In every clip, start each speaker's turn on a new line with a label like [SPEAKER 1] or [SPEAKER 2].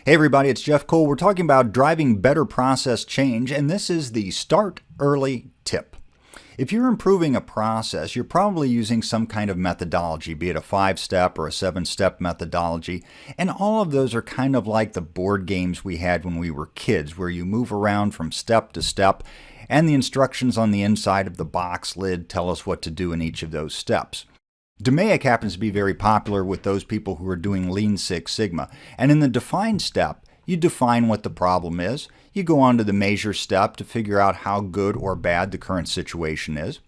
[SPEAKER 1] Hey everybody, it's Jeff Cole. We're talking about driving better process change, and this is the Start Early tip. If you're improving a process, you're probably using some kind of methodology, be it a 5-step or a 7-step methodology, and all of those are kind of like the board games we had when we were kids, where you move around from step to step, and the instructions on the inside of the box lid tell us what to do in each of those steps. DMAIC happens to be very popular with those people who are doing Lean Six Sigma. And in the define step, you define what the problem is. You go on to the measure step to figure out how good or bad the current situation is.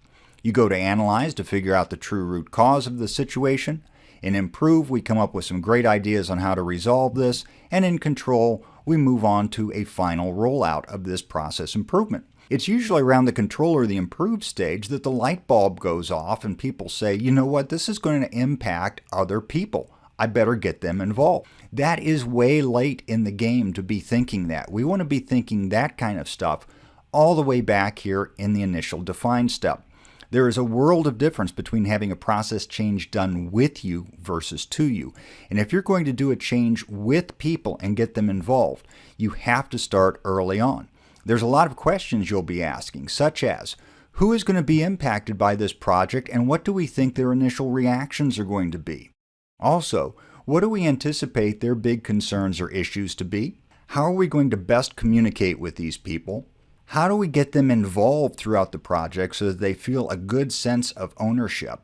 [SPEAKER 1] You go to analyze to figure out the true root cause of the situation. In improve, we come up with some great ideas on how to resolve this. And in control, we move on to a final rollout of this process improvement. It's usually around the control or the improve stage that the light bulb goes off and people say, you know what, this is going to impact other people. I better get them involved. That is way late in the game to be thinking that. We want to be thinking that kind of stuff all the way back here in the initial define step. There is a world of difference between having a process change done with you versus to you. And if you're going to do a change with people and get them involved, you have to start early on. There's a lot of questions you'll be asking, such as, who is going to be impacted by this project and what do we think their initial reactions are going to be? Also, what do we anticipate their big concerns or issues to be? How are we going to best communicate with these people? How do we get them involved throughout the project so that they feel a good sense of ownership?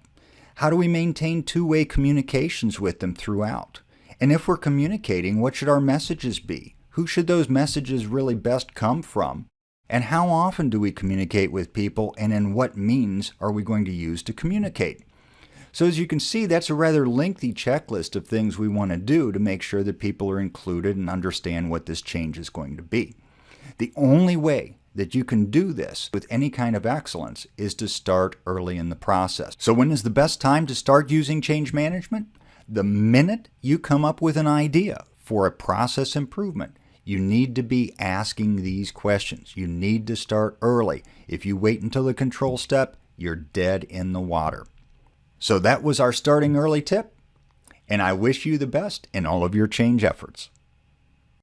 [SPEAKER 1] How do we maintain two-way communications with them throughout? And if we're communicating, what should our messages be? Who should those messages really best come from? And how often do we communicate with people, and in what means are we going to use to communicate? So as you can see, that's a rather lengthy checklist of things we want to do to make sure that people are included and understand what this change is going to be. The only way that you can do this with any kind of excellence is to start early in the process. So when is the best time to start using change management? The minute you come up with an idea for a process improvement. You need to be asking these questions. You need to start early. If you wait until the control step, you're dead in the water. So that was our starting early tip, and I wish you the best in all of your change efforts.